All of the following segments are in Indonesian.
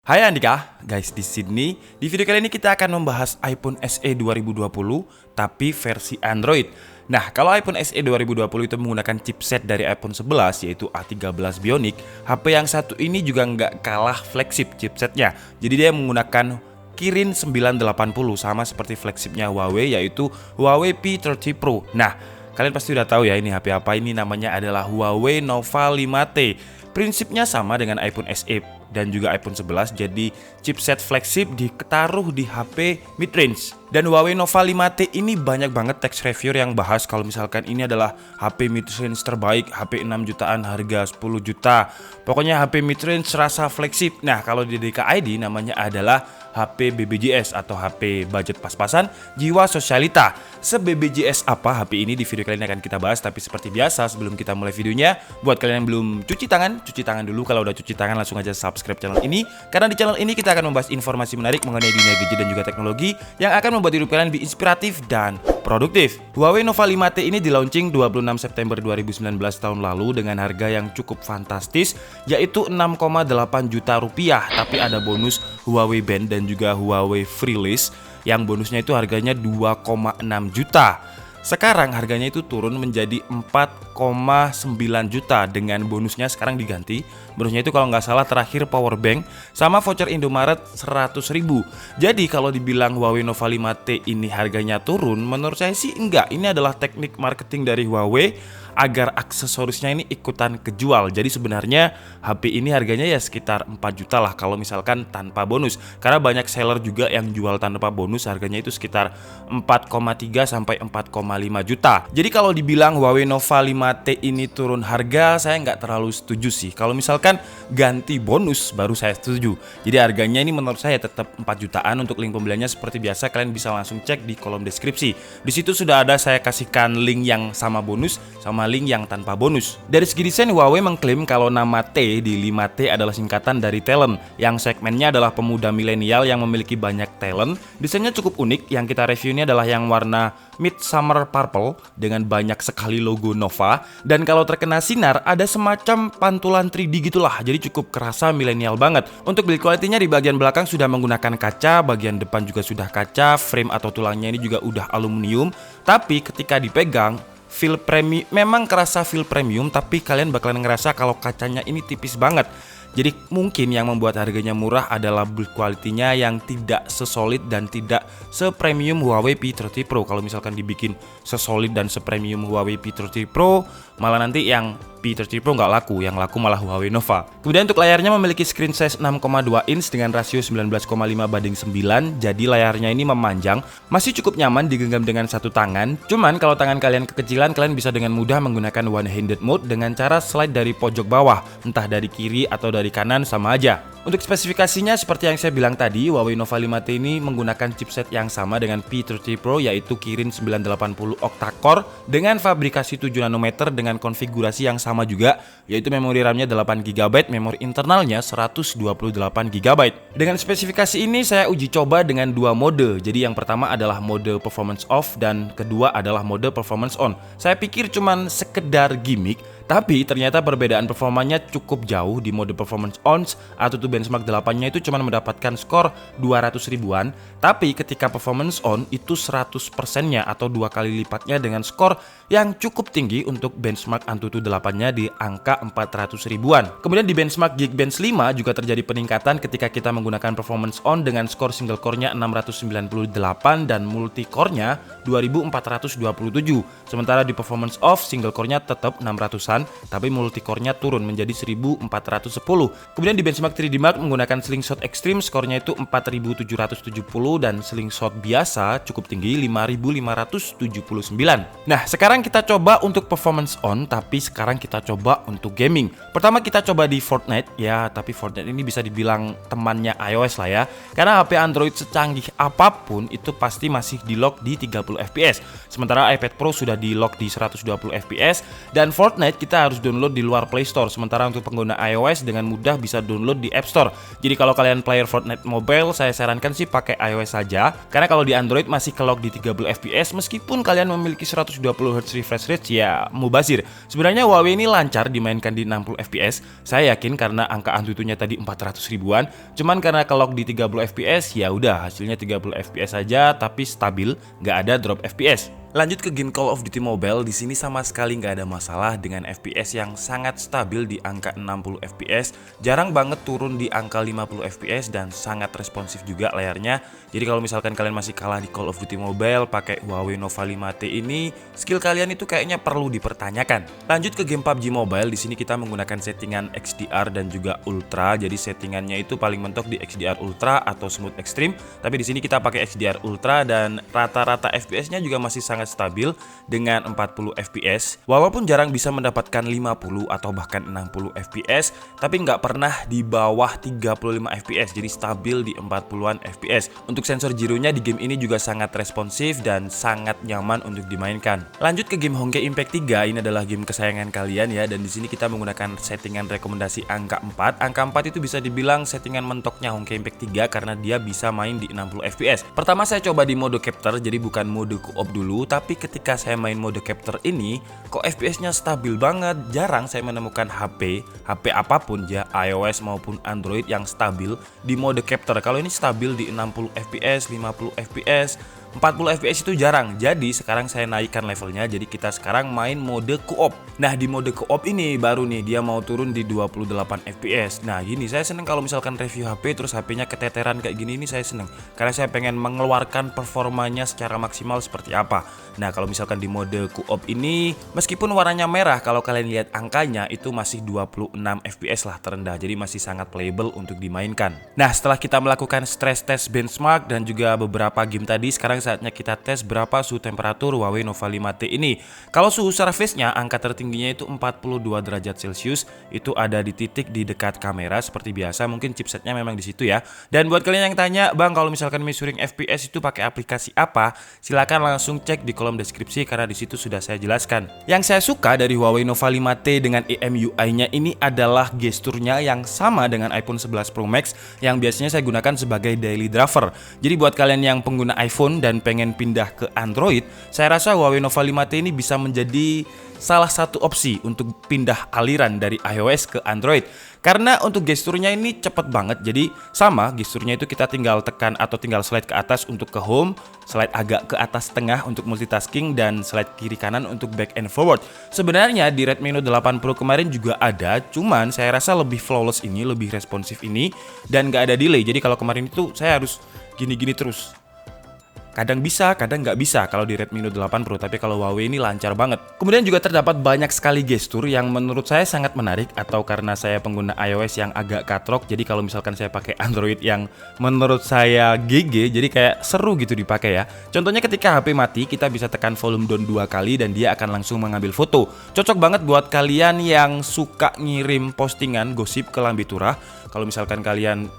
Hai Andika, guys di sini di video kali ini kita akan membahas iPhone SE 2020 tapi versi Android. Nah, kalau iPhone SE 2020 itu menggunakan chipset dari iPhone 11 yaitu A13 Bionic, HP yang satu ini juga nggak kalah flagship chipsetnya. Jadi dia menggunakan Kirin 980 sama seperti flagshipnya Huawei yaitu Huawei P30 Pro. Nah, kalian pasti udah tahu ya ini HP apa, ini namanya adalah Huawei Nova 5T. Prinsipnya sama dengan iPhone SE dan juga iPhone 11, jadi chipset flagship ditaruh di HP mid-range. Dan Huawei Nova 5T ini banyak banget teks reviewer yang bahas kalau misalkan ini adalah HP mid-range terbaik, HP 6 jutaan harga 10 juta. Pokoknya HP mid-range rasa flagship. Nah, kalau di DKID namanya adalah HP BBJS atau HP budget pas-pasan jiwa sosialita. Se-BBJS apa HP ini di video kali ini akan kita bahas. Tapi seperti biasa sebelum kita mulai videonya, buat kalian yang belum cuci tangan dulu. Kalau udah cuci tangan langsung aja subscribe channel ini, karena di channel ini kita akan membahas informasi menarik mengenai dunia gadget dan juga teknologi yang akan membuat hidup kalian lebih inspiratif dan produktif. Huawei Nova 5T ini di launching 26 September 2019 tahun lalu dengan harga yang cukup fantastis yaitu 6,8 juta rupiah, tapi ada bonus Huawei Band dan juga Huawei Free List yang bonusnya itu harganya 2,6 juta. Sekarang harganya itu turun menjadi 4,9 juta dengan bonusnya sekarang diganti. Bonusnya itu kalau nggak salah terakhir power bank sama voucher Indomaret 100.000. Jadi kalau dibilang Huawei Nova 5T ini harganya turun, menurut saya sih enggak. Ini adalah teknik marketing dari Huawei agar aksesorisnya ini ikutan kejual. Jadi sebenarnya HP ini harganya ya sekitar 4 juta lah kalau misalkan tanpa bonus. Karena banyak seller juga yang jual tanpa bonus harganya itu sekitar 4,3 sampai 4,5 juta. Jadi kalau dibilang Huawei Nova 5T ini turun harga, saya nggak terlalu setuju sih. Kalau misalkan ganti bonus baru saya setuju. Jadi harganya ini menurut saya tetap 4 jutaan. Untuk link pembeliannya seperti biasa kalian bisa langsung cek di kolom deskripsi. Di situ sudah ada saya kasihkan link yang sama bonus sama link yang tanpa bonus. Dari segi desain, Huawei mengklaim kalau nama T di 5T adalah singkatan dari talent, yang segmennya adalah pemuda milenial yang memiliki banyak talent. Desainnya cukup unik, yang kita review ini adalah yang warna Midsummer Purple dengan banyak sekali logo Nova, dan kalau terkena sinar ada semacam pantulan 3D gitulah, jadi cukup kerasa milenial banget. Untuk build quality-nya di bagian belakang sudah menggunakan kaca, bagian depan juga sudah kaca, frame atau tulangnya ini juga udah aluminium, tapi ketika dipegang feel premium, memang kerasa feel premium, tapi kalian bakalan ngerasa kalau kacanya ini tipis banget. Jadi mungkin yang membuat harganya murah adalah build quality-nya yang tidak sesolid dan tidak sepremium Huawei P30 Pro. Kalau misalkan dibikin sesolid dan sepremium Huawei P30 Pro, malah nanti yang P30 Pro nggak laku, yang laku malah Huawei Nova. Kemudian untuk layarnya memiliki screen size 6,2 inch dengan rasio 19,5:9, jadi layarnya ini memanjang, masih cukup nyaman digenggam dengan satu tangan. Cuman kalau tangan kalian kekecilan, kalian bisa dengan mudah menggunakan one-handed mode dengan cara slide dari pojok bawah, entah dari kiri atau dari kanan sama aja. Untuk spesifikasinya seperti yang saya bilang tadi, Huawei Nova 5T ini menggunakan chipset yang sama dengan P30 Pro yaitu Kirin 980 octa-core dengan fabrikasi 7 nanometer dengan konfigurasi yang sama juga, yaitu memori RAM-nya 8GB, memori internalnya 128GB. Dengan spesifikasi ini saya uji coba dengan dua mode. Jadi yang pertama adalah mode performance off dan kedua adalah mode performance on. Saya pikir cuman sekedar gimmick, tapi ternyata perbedaan performanya cukup jauh. Di mode performance on atau benchmark 8-nya itu cuma mendapatkan skor 200 ribuan, tapi ketika performance on itu 100%-nya atau 2 kali lipatnya dengan skor yang cukup tinggi untuk benchmark Antutu 8-nya di angka 400 ribuan. Kemudian di benchmark Geekbench 5 juga terjadi peningkatan ketika kita menggunakan performance on dengan skor single core-nya 698 dan multi core-nya 2427. Sementara di performance off single core-nya tetap 600-an, tapi multi core-nya turun menjadi 1410. Kemudian di benchmark 3D Mark menggunakan slingshot ekstrim, skornya itu 4770 dan slingshot biasa cukup tinggi 5579. Nah, sekarang kita coba untuk performance on, tapi sekarang kita coba untuk gaming. Pertama kita coba di Fortnite ya, tapi Fortnite ini bisa dibilang temannya iOS lah ya. Karena HP Android secanggih apapun itu pasti masih di lock di 30 fps. Sementara iPad Pro sudah di lock di 120 fps dan Fortnite kita harus download di luar Play Store. Sementara untuk pengguna iOS dengan mudah bisa download di App Store. Jadi kalau kalian player Fortnite Mobile, saya sarankan sih pakai iOS saja. Karena kalau di Android masih ke-lock di 30 fps meskipun kalian memiliki 120 Hz refresh rate ya mubazir. Sebenarnya Huawei Huawei ini lancar dimainkan di 60 fps. Saya yakin karena angka Antutunya tadi 400 ribuan. Cuman karena kelok di 30 fps, ya udah hasilnya 30 fps aja tapi stabil, nggak ada drop fps. Lanjut ke game Call of Duty Mobile, di sini sama sekali nggak ada masalah dengan FPS yang sangat stabil di angka 60 FPS, jarang banget turun di angka 50 FPS dan sangat responsif juga layarnya. Jadi kalau misalkan kalian masih kalah di Call of Duty Mobile pakai Huawei Nova 5T ini, skill kalian itu kayaknya perlu dipertanyakan. Lanjut ke game PUBG Mobile, di sini kita menggunakan settingan XDR dan juga Ultra. Jadi settingannya itu paling mentok di XDR Ultra atau Smooth Extreme, tapi di sini kita pakai XDR Ultra dan rata-rata FPS-nya juga masih sangat stabil dengan 40 fps. Walaupun jarang bisa mendapatkan 50 atau bahkan 60 fps, tapi nggak pernah di bawah 35 fps, jadi stabil di 40-an fps. Untuk sensor gyronya di game ini juga sangat responsif dan sangat nyaman untuk dimainkan. Lanjut ke game Honkai Impact 3, ini adalah game kesayangan kalian ya, dan di sini kita menggunakan settingan rekomendasi angka 4. Angka 4 itu bisa dibilang settingan mentoknya Honkai Impact 3 karena dia bisa main di 60 fps. Pertama saya coba di mode capture, jadi bukan mode co-op dulu, tapi ketika saya main mode capture ini kok FPS-nya stabil banget. Jarang saya menemukan HP apapun ya, iOS maupun Android yang stabil di mode capture. Kalau ini stabil di 60 fps, 50 fps, 40 fps itu jarang. Jadi sekarang saya naikkan levelnya, jadi kita sekarang main mode co-op. Nah di mode co-op ini baru nih dia mau turun di 28 fps. Nah gini, saya seneng kalau misalkan review HP terus HP-nya keteteran kayak gini, ini saya seneng karena saya pengen mengeluarkan performanya secara maksimal seperti apa. Nah kalau misalkan di mode co-op ini, meskipun warnanya merah, kalau kalian lihat angkanya itu masih 26 fps lah terendah, jadi masih sangat playable untuk dimainkan. Nah setelah kita melakukan stress test benchmark dan juga beberapa game tadi, sekarang saatnya kita tes berapa suhu temperatur Huawei Nova 5T ini. Kalau suhu surface-nya angka tertingginya itu 42 derajat Celcius, itu ada di titik di dekat kamera seperti biasa, mungkin chipsetnya memang di situ ya. Dan buat kalian yang tanya, "Bang, kalau misalkan measuring FPS itu pakai aplikasi apa?" Silakan langsung cek di kolom deskripsi karena di situ sudah saya jelaskan. Yang saya suka dari Huawei Nova 5T dengan EMUI-nya ini adalah gesturnya yang sama dengan iPhone 11 Pro Max yang biasanya saya gunakan sebagai daily driver. Jadi buat kalian yang pengguna iPhone dan pengen pindah ke Android, saya rasa Huawei Nova 5T ini bisa menjadi salah satu opsi untuk pindah aliran dari iOS ke Android. Karena untuk gesturnya ini cepet banget, jadi sama gesturnya itu kita tinggal tekan atau tinggal slide ke atas untuk ke home, slide agak ke atas tengah untuk multitasking, dan slide kiri kanan untuk back and forward. Sebenarnya di Redmi Note 8 Pro kemarin juga ada, cuman saya rasa lebih flawless ini, lebih responsif ini, dan gak ada delay. Jadi kalau kemarin itu saya harus gini-gini terus. Kadang bisa, kadang nggak bisa kalau di Redmi Note 8 Pro, tapi kalau Huawei ini lancar banget. Kemudian juga terdapat banyak sekali gestur yang menurut saya sangat menarik, atau karena saya pengguna iOS yang agak katrok, jadi kalau misalkan saya pakai Android yang menurut saya GG, jadi kayak seru gitu dipakai ya. Contohnya ketika HP mati, kita bisa tekan volume down 2 kali dan dia akan langsung mengambil foto. Cocok banget buat kalian yang suka ngirim postingan gosip ke Lambe Turah. Kalau misalkan kalian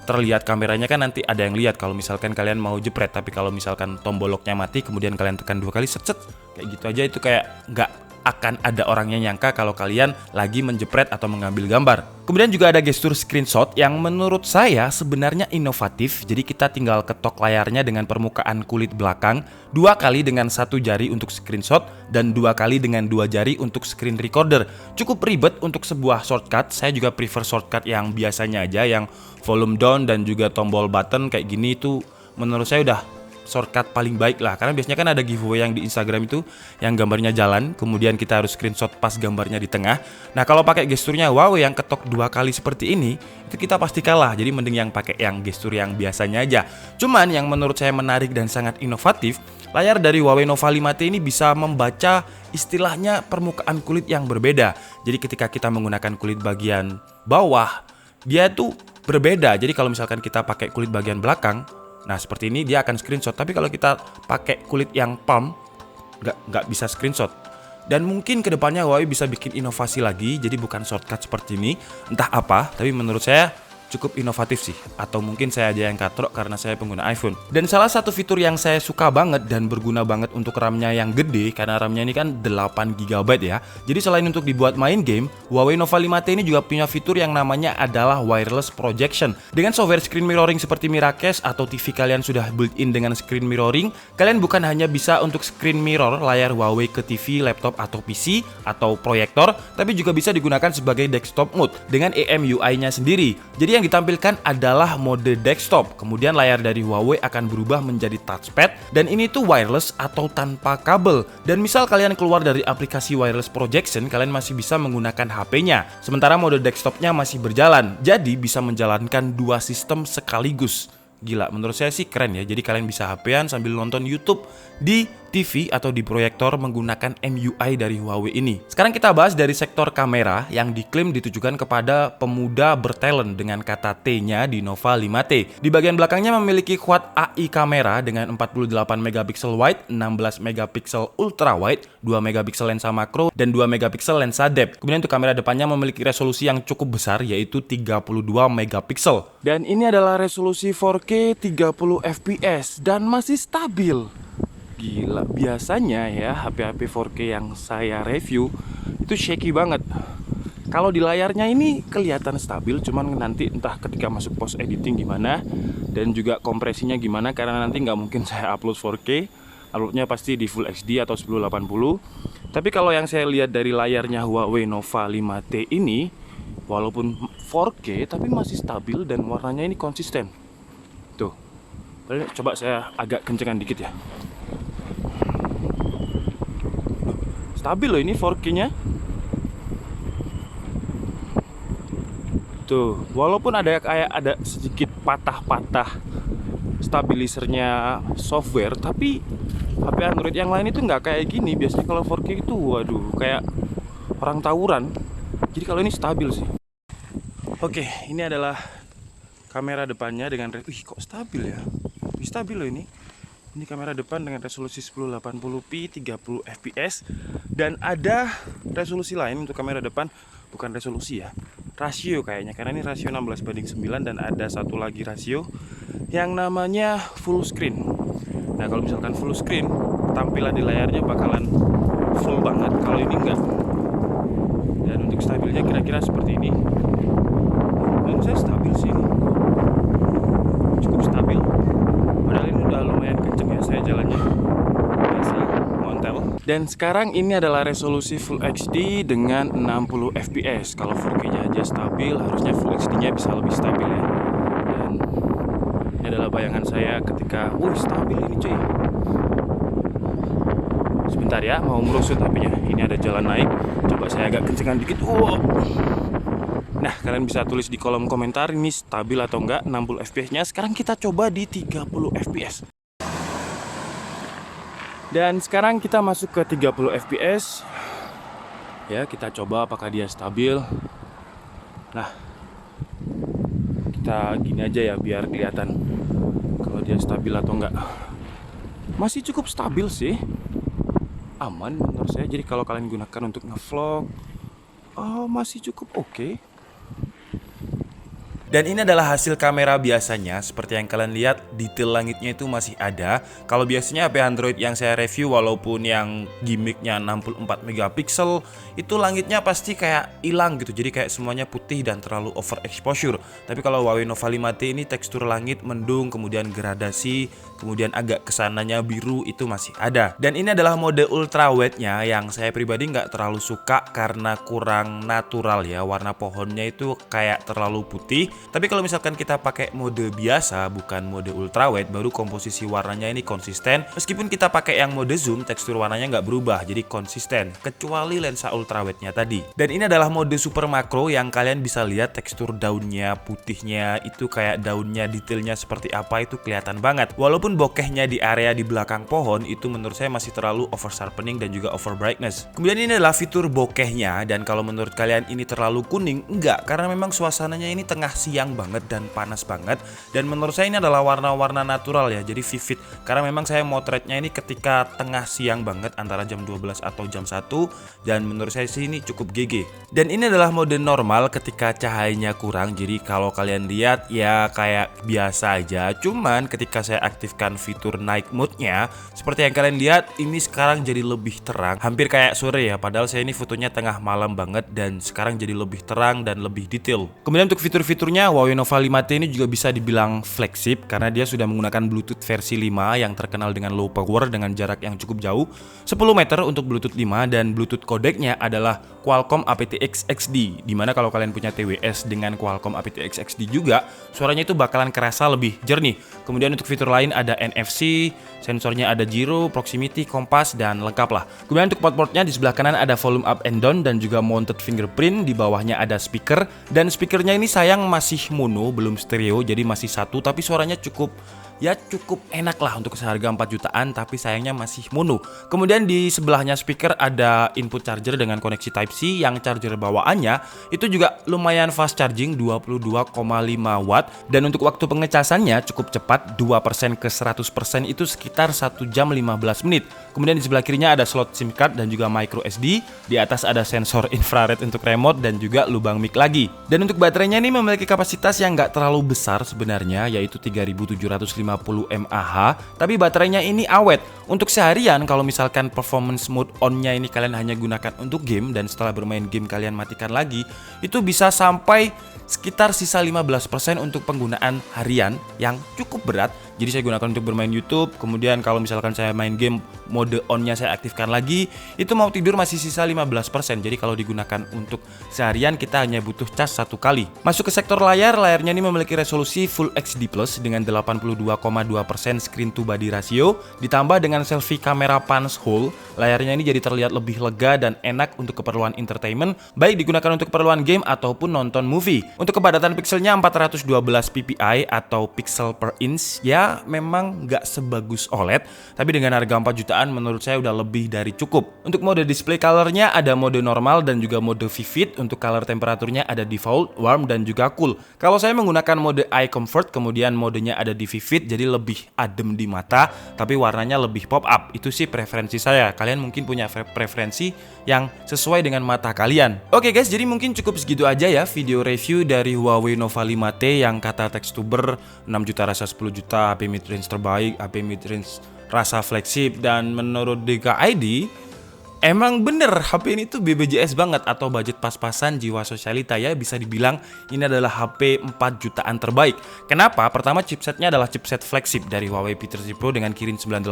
terlihat kameranya kan nanti ada yang lihat kalau misalkan kalian mau jepret, tapi kalau misalkan tombol locknya mati kemudian kalian tekan 2 kali set kayak gitu aja, itu kayak nggak akan ada orangnya nyangka kalau kalian lagi menjepret atau mengambil gambar. Kemudian juga ada gestur screenshot yang menurut saya sebenarnya inovatif. Jadi kita tinggal ketok layarnya dengan permukaan kulit belakang 2 kali dengan 1 jari untuk screenshot dan 2 kali dengan 2 jari untuk screen recorder. Cukup ribet untuk sebuah shortcut. Saya juga prefer shortcut yang biasanya aja, yang volume down dan juga tombol button kayak gini, itu menurut saya udah shortcut paling baik lah. Karena biasanya kan ada giveaway yang di Instagram itu yang gambarnya jalan, kemudian kita harus screenshot pas gambarnya di tengah. Nah kalau pakai gesturnya Huawei yang ketok 2 kali seperti ini, itu kita pasti kalah. Jadi mending yang pakai yang gestur yang biasanya aja. Cuman yang menurut saya menarik dan sangat inovatif, layar dari Huawei Nova 5T ini bisa membaca istilahnya permukaan kulit yang berbeda. Jadi ketika kita menggunakan kulit bagian bawah, dia tuh berbeda. Jadi kalau misalkan kita pakai kulit bagian belakang, nah seperti ini dia akan screenshot. Tapi kalau kita pakai kulit yang palm, nggak bisa screenshot. Dan mungkin kedepannya Huawei bisa bikin inovasi lagi, jadi bukan shortcut seperti ini, entah apa. Tapi menurut saya cukup inovatif sih. Atau mungkin saya aja yang katrok karena saya pengguna iPhone. Dan salah satu fitur yang saya suka banget dan berguna banget untuk RAM-nya yang gede, karena RAM-nya ini kan 8 GB ya. Jadi selain untuk dibuat main game, Huawei Nova 5T ini juga punya fitur yang namanya adalah wireless projection. Dengan software screen mirroring seperti Miracast atau TV kalian sudah built-in dengan screen mirroring, kalian bukan hanya bisa untuk screen mirror layar Huawei ke TV, laptop atau PC atau proyektor, tapi juga bisa digunakan sebagai desktop mode dengan EMUI-nya sendiri. Jadi yang ditampilkan adalah mode desktop, kemudian layar dari Huawei akan berubah menjadi touchpad, dan ini tuh wireless atau tanpa kabel. Dan misal kalian keluar dari aplikasi wireless projection, kalian masih bisa menggunakan HP-nya, sementara mode desktopnya masih berjalan, jadi bisa menjalankan dua sistem sekaligus. Gila, menurut saya sih keren ya. Jadi kalian bisa HP-an sambil nonton YouTube di TV atau di proyektor menggunakan MUI dari Huawei ini. Sekarang kita bahas dari sektor kamera yang diklaim ditujukan kepada pemuda bertalent dengan kata T-nya di Nova 5T. Di bagian belakangnya memiliki quad AI kamera dengan 48 megapiksel wide, 16 megapiksel ultra wide, 2 megapiksel lensa makro, dan 2 megapiksel lensa depth. Kemudian untuk kamera depannya memiliki resolusi yang cukup besar yaitu 32 megapiksel. Dan ini adalah resolusi 4K 30 fps dan masih stabil. Gila, biasanya ya HP-HP 4K yang saya review itu shaky banget. Kalau di layarnya ini kelihatan stabil, cuman nanti entah ketika masuk post editing gimana, dan juga kompresinya gimana, karena nanti nggak mungkin saya upload 4K, uploadnya pasti di Full HD atau 1080. Tapi kalau yang saya lihat dari layarnya Huawei Nova 5T ini, walaupun 4K tapi masih stabil dan warnanya ini konsisten. Tuh, coba saya agak kencengan dikit ya. Stabil loh ini 4K-nya. Tuh, walaupun ada sedikit patah-patah stabilisernya software, tapi HP Android yang lain itu nggak kayak gini. Biasanya kalau 4K itu, waduh, kayak orang tawuran. Jadi kalau ini stabil sih. Oke, ini adalah kamera depannya dengan kok stabil ya? Stabil loh ini. Ini kamera depan dengan resolusi 1080p 30 fps, dan ada resolusi lain untuk kamera depan, bukan resolusi ya, rasio kayaknya, karena ini rasio 16:9, dan ada satu lagi rasio yang namanya full screen. Nah, kalau misalkan full screen, tampilan di layarnya bakalan full banget, kalau ini enggak. Dan untuk stabilnya kira-kira seperti ini. Dan saya stabil sih ini. Cukup stabil. Padahal ini udah lumayan kenceng ya saya jalannya. Biasa montel. Dan sekarang ini adalah resolusi Full HD dengan 60 fps. Kalau 4K-nya aja stabil, harusnya Full HD-nya bisa lebih stabil ya. Dan ini adalah bayangan saya ketika, stabil ini cuy. Sebentar ya, mau merusut HP-nya. Ini ada jalan naik. Coba saya agak kencengan dikit. Nah, kalian bisa tulis di kolom komentar ini stabil atau enggak 60 fps-nya. Sekarang kita coba di 30 fps. Dan sekarang kita masuk ke 30 fps. Ya, kita coba apakah dia stabil. Nah, kita gini aja ya biar kelihatan kalau dia stabil atau enggak. Masih cukup stabil sih. Aman menurut saya. Jadi kalau kalian gunakan untuk ngevlog, masih cukup oke. Dan ini adalah hasil kamera biasanya. Seperti yang kalian lihat, detail langitnya itu masih ada. Kalau biasanya HP Android yang saya review, walaupun yang gimmicknya 64 megapiksel, itu langitnya pasti kayak hilang gitu. Jadi kayak semuanya putih dan terlalu overexposure. Tapi kalau Huawei Nova 5T ini tekstur langit mendung, kemudian gradasi, kemudian agak kesananya biru, itu masih ada. Dan ini adalah mode ultra wide-nya yang saya pribadi nggak terlalu suka karena kurang natural ya. Warna pohonnya itu kayak terlalu putih. Tapi kalau misalkan kita pakai mode biasa, bukan mode ultra wide, baru komposisi warnanya ini konsisten. Meskipun kita pakai yang mode zoom, tekstur warnanya nggak berubah, jadi konsisten, kecuali lensa ultra wide-nya tadi. Dan ini adalah mode super makro yang kalian bisa lihat tekstur daunnya, putihnya, itu kayak daunnya, detailnya seperti apa itu kelihatan banget. Walaupun bokehnya di area di belakang pohon itu menurut saya masih terlalu over sharpening dan juga over brightness. Kemudian ini adalah fitur bokehnya, dan kalau menurut kalian ini terlalu kuning, enggak, karena memang suasananya ini tengah siang banget dan panas banget. Dan menurut saya ini adalah warna-warna natural ya, jadi vivid. Karena memang saya motretnya ini ketika tengah siang banget antara jam 12 atau jam 1. Dan menurut saya sih ini cukup GG. Dan ini adalah mode normal ketika cahayanya kurang. Jadi kalau kalian lihat ya kayak biasa aja. Cuman ketika saya aktifkan fitur night mode-nya, seperti yang kalian lihat ini sekarang jadi lebih terang. Hampir kayak sore ya, padahal saya ini fotonya tengah malam banget dan sekarang jadi lebih terang dan lebih detail. Kemudian untuk fitur-fiturnya, Huawei Nova 5T ini juga bisa dibilang flagship karena dia sudah menggunakan Bluetooth versi 5 yang terkenal dengan low power dengan jarak yang cukup jauh, 10 meter untuk Bluetooth 5, dan Bluetooth codecnya adalah Qualcomm aptX XD, dimana kalau kalian punya TWS dengan Qualcomm aptX XD juga, suaranya itu bakalan kerasa lebih jernih. Kemudian untuk fitur lain ada NFC, sensornya ada gyro, proximity, kompas, dan lengkap lah. Kemudian untuk port-portnya di sebelah kanan ada volume up and down dan juga mounted fingerprint, di bawahnya ada speaker, dan speakernya ini sayang masih mono, belum stereo, jadi masih satu, tapi suaranya cukup enak lah untuk seharga 4 jutaan, tapi sayangnya masih mono. Kemudian di sebelahnya speaker ada input charger dengan koneksi Type-C yang charger bawaannya itu juga lumayan fast charging 22,5 watt, dan untuk waktu pengecasannya cukup cepat, 2% ke 100% itu sekitar 1 jam 15 menit. Kemudian di sebelah kirinya ada slot SIM card dan juga micro SD, di atas ada sensor infrared untuk remote dan juga lubang mic lagi. Dan untuk baterainya ini memiliki kapasitas yang nggak terlalu besar sebenarnya, yaitu 3750 mAh, tapi baterainya ini awet. Untuk seharian kalau misalkan performance mode on-nya ini kalian hanya gunakan untuk game dan setelah bermain game kalian matikan lagi, itu bisa sampai sekitar sisa 15% untuk penggunaan harian yang cukup berat. Jadi saya gunakan untuk bermain YouTube, kemudian kalau misalkan saya main game mode on-nya saya aktifkan lagi, itu mau tidur masih sisa 15%. Jadi kalau digunakan untuk seharian kita hanya butuh cas 1 kali. Masuk ke sektor layar, layarnya ini memiliki resolusi Full HD Plus dengan 82,2% screen to body ratio, ditambah dengan selfie kamera punch hole. Layarnya ini jadi terlihat lebih lega dan enak untuk keperluan entertainment, baik digunakan untuk keperluan game ataupun nonton movie. Untuk kepadatan pixelnya 412 ppi atau pixel per inch, ya memang nggak sebagus OLED, tapi dengan harga 4 jutaan menurut saya udah lebih dari cukup. Untuk mode display colornya ada mode normal dan juga mode vivid. Untuk color temperaturnya ada default, warm, dan juga cool. Kalau saya menggunakan mode eye comfort, kemudian modenya ada di vivid, jadi lebih adem di mata, tapi warnanya lebih pop up. Itu sih preferensi saya. Kalian mungkin punya preferensi yang sesuai dengan mata kalian. Oke guys, jadi mungkin cukup segitu aja ya video review dari Huawei Nova 5T yang kata Techtuber 6 juta rasa 10 juta, HP mid-range terbaik, HP mid-range rasa flagship, dan menurut DKID emang bener HP ini tuh BBJS banget atau budget pas-pasan jiwa sosialita ya, bisa dibilang ini adalah HP 4 jutaan terbaik. Kenapa? Pertama, chipsetnya adalah chipset flagship dari Huawei P30 Pro dengan Kirin 980.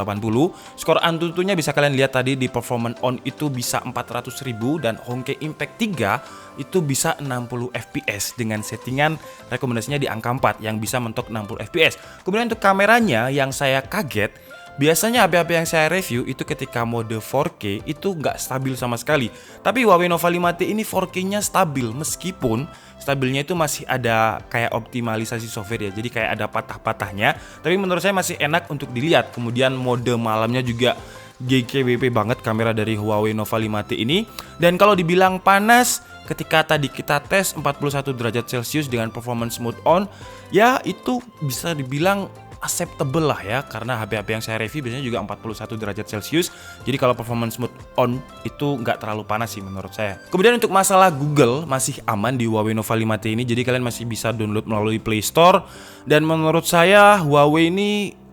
Skor Antutunya bisa kalian lihat tadi di performance on itu bisa 400.000 dan Hongke Impact 3 itu bisa 60 fps dengan settingan rekomendasinya di angka 4 yang bisa mentok 60 fps. Kemudian untuk kameranya yang saya kaget, biasanya HP-HP yang saya review itu ketika mode 4K itu nggak stabil sama sekali. Tapi Huawei Nova 5T ini 4K-nya stabil, meskipun stabilnya itu masih ada kayak optimalisasi software ya. Jadi kayak ada patah-patahnya, tapi menurut saya masih enak untuk dilihat. Kemudian mode malamnya juga GKWP banget kamera dari Huawei Nova 5T ini. Dan kalau dibilang panas, ketika tadi kita tes 41 derajat Celcius dengan performance mode on, ya itu bisa dibilang acceptable lah ya, karena HP-HP yang saya review biasanya juga 41 derajat Celcius. Jadi kalau performance mode on itu nggak terlalu panas sih menurut saya. Kemudian untuk masalah Google masih aman di Huawei Nova 5T ini, jadi kalian masih bisa download melalui Play Store. Dan menurut saya Huawei ini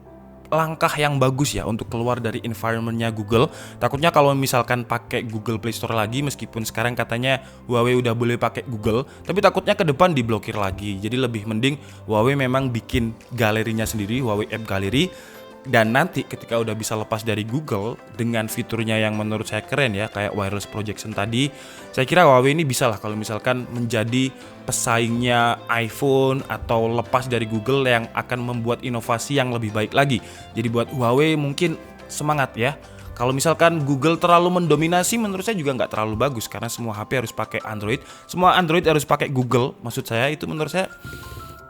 langkah yang bagus ya untuk keluar dari environmentnya Google. Takutnya kalau misalkan pakai Google Play Store lagi, meskipun sekarang katanya Huawei udah boleh pakai Google, tapi takutnya ke depan diblokir lagi. Jadi lebih mending Huawei memang bikin galerinya sendiri, Huawei App Gallery. Dan nanti ketika udah bisa lepas dari Google dengan fiturnya yang menurut saya keren ya, kayak wireless projection tadi, saya kira Huawei ini bisa lah kalau misalkan menjadi pesaingnya iPhone atau lepas dari Google yang akan membuat inovasi yang lebih baik lagi. Jadi buat Huawei mungkin semangat ya. Kalau misalkan Google terlalu mendominasi, menurut saya juga nggak terlalu bagus, karena semua HP harus pakai Android, semua Android harus pakai Google. Maksud saya itu menurut saya,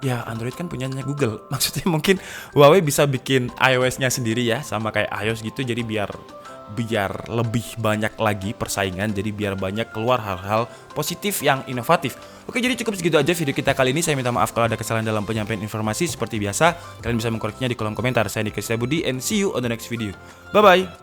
ya Android kan punyanya Google. Maksudnya mungkin Huawei bisa bikin iOS-nya sendiri ya, sama kayak iOS gitu. Jadi biar lebih banyak lagi persaingan. Jadi biar banyak keluar hal-hal positif yang inovatif. Oke, jadi cukup segitu aja video kita kali ini. Saya minta maaf kalau ada kesalahan dalam penyampaian informasi. Seperti biasa, kalian bisa mengkoreksinya di kolom komentar. Saya Niko Budi and see you on the next video. Bye bye.